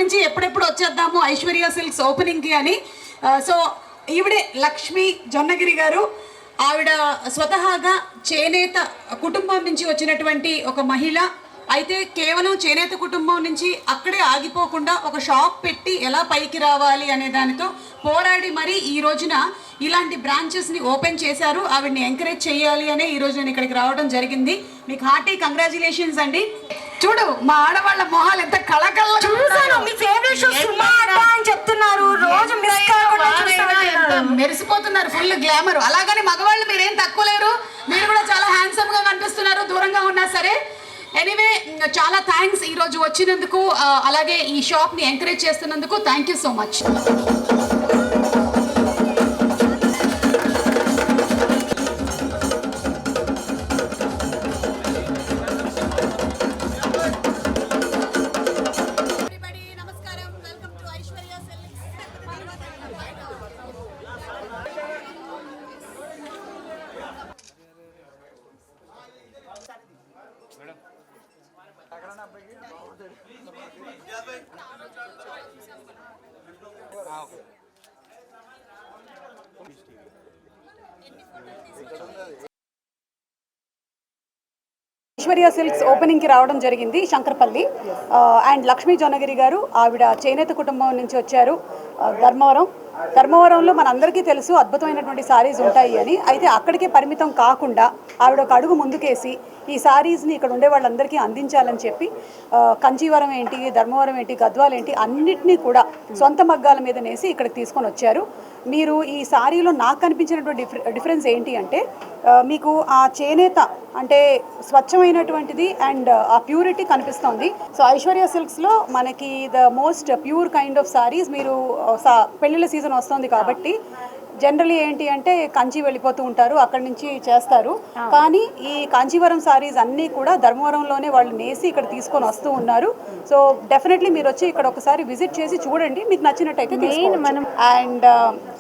నుంచి ఎప్పుడెప్పుడు వచ్చేద్దాము ఐశ్వర్య సిల్క్స్ ఓపెనింగ్కి అని. సో ఈవిడే లక్ష్మి జొన్నగిరి గారు. ఆవిడ స్వతహాగా చేనేత కుటుంబం నుంచి వచ్చినటువంటి ఒక మహిళ. అయితే కేవలం చేనేత కుటుంబం నుంచి అక్కడే ఆగిపోకుండా ఒక షాప్ పెట్టి ఎలా పైకి రావాలి అనే దానితో పోరాడి మరి ఈ రోజున ఇలాంటి బ్రాంచెస్ని ఓపెన్ చేశారు. ఆవిడని ఎంకరేజ్ చేయాలి అనే ఈరోజు నేను ఇక్కడికి రావడం జరిగింది. మీకు హార్టీ కంగ్రాచులేషన్స్ అండి. చూడు మా ఆడవాళ్ళ మొహాలు ఎంత కళకళ మెరిసిపోతున్నారు, ఫుల్ గ్లామర్. అలాగని మగవాళ్ళు మీరేం తక్కువ లేరు, మీరు కూడా చాలా హ్యాండ్సమ్ గా కనిపిస్తున్నారు దూరంగా ఉన్నా సరే. ఎనీవే చాలా థ్యాంక్స్ ఈరోజు వచ్చినందుకు, అలాగే ఈ షాప్ని ఎంకరేజ్ చేస్తున్నందుకు. Thank you so much. Aishwarya silks ఓపెనింగ్కి రావడం జరిగింది శంకర్పల్లి. అండ్ లక్ష్మీ జొన్నగిరి గారు, ఆవిడ చేనేత కుటుంబం నుంచి వచ్చారు. ధర్మవరంలో మనందరికీ తెలుసు అద్భుతమైనటువంటి శారీస్ ఉంటాయి అని. అయితే అక్కడికే పరిమితం కాకుండా ఆవిడ ఒక అడుగు ముందుకేసి ఈ శారీస్ని ఇక్కడ ఉండే వాళ్ళందరికీ అందించాలని చెప్పి కంచీవరం ఏంటి, ధర్మవరం ఏంటి, గద్వాల్ ఏంటి అన్నిటినీ కూడా సొంత మగ్గాల మీద నేసి ఇక్కడికి తీసుకొని వచ్చారు. మీరు ఈ శారీలో నాకు కనిపించినటువంటి డిఫరెన్స్ ఏంటి అంటే, మీకు ఆ చేనేత అంటే స్వచ్ఛమైనటువంటిది అండ్ ఆ ప్యూరిటీ కనిపిస్తుంది. సో ఐశ్వర్య సిల్క్స్లో మనకి the most pure kind of saris. మీరు పెళ్ళిళ్ళ సీజన్ వస్తుంది కాబట్టి జనరలీ ఏంటి అంటే కంచి వెళ్ళిపోతూ ఉంటారు, అక్కడి నుంచి చేస్తారు. కానీ ఈ కాంచీవరం సారీస్ అన్నీ కూడా ధర్మవరంలోనే వాళ్ళు నేసి ఇక్కడ తీసుకొని వస్తూ ఉన్నారు. సో డెఫినెట్లీ మీరు వచ్చి ఇక్కడ ఒకసారి విజిట్ చేసి చూడండి, మీకు నచ్చినట్టయితే తీసుకోవచ్చు. అండ్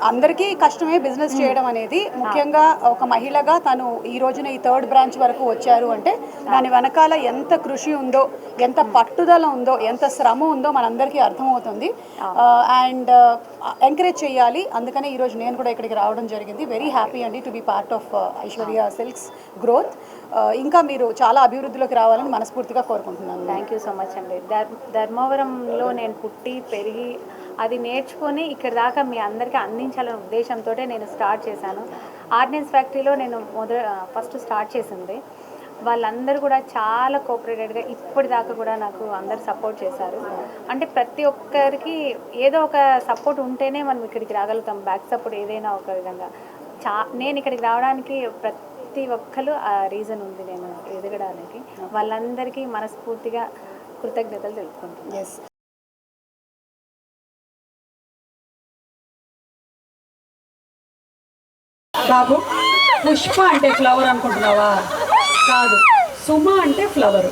అందరికీ కష్టమే బిజినెస్ చేయడం అనేది. ముఖ్యంగా ఒక మహిళగా తను ఈ రోజున ఈ 3rd బ్రాంచ్ వరకు వచ్చారు అంటే దాని వెనకాల ఎంత కృషి ఉందో, ఎంత పట్టుదల ఉందో, ఎంత శ్రమ ఉందో మనందరికీ అర్థమవుతుంది. అండ్ ఎంకరేజ్ చేయాలి. అందుకనే ఈరోజు నేను కూడా ఇక్కడికి రావడం జరిగింది. వెరీ హ్యాపీ అండి to be part of Aishwarya silks growth. ఇంకా మీరు చాలా అభివృద్ధిలోకి రావాలని మనస్ఫూర్తిగా కోరుకుంటున్నాను. థ్యాంక్ యూ సో మచ్ అండి. ధర్మవరంలో నేను పుట్టి పెరిగి అది నేర్చుకొని ఇక్కడ దాకా మీ అందరికీ అందించాలనే ఉద్దేశంతో నేను స్టార్ట్ చేశాను. ఆర్డినెన్స్ ఫ్యాక్టరీలో నేను ఫస్ట్ స్టార్ట్ చేసింది. వాళ్ళందరూ కూడా చాలా కోఆపరేటెడ్గా ఇప్పటిదాకా కూడా నాకు అందరు సపోర్ట్ చేశారు. అంటే ప్రతి ఒక్కరికి ఏదో ఒక సపోర్ట్ ఉంటేనే మనం ఇక్కడికి రాగలుగుతాం. బ్యాక్ సపోర్ట్ ఏదైనా ఒక విధంగా నేను ఇక్కడికి రావడానికి ప్రతి ఒక్కరు ఆ రీజన్ ఉంది నేను ఎదగడానికి. వాళ్ళందరికీ మనస్ఫూర్తిగా కృతజ్ఞతలు తెలుపుకుంటున్నాను. బాబు, పుష్ప అంటే ఫ్లవర్ అనుకుంటున్నావా? కాదు, సుమ అంటే ఫ్లవర్.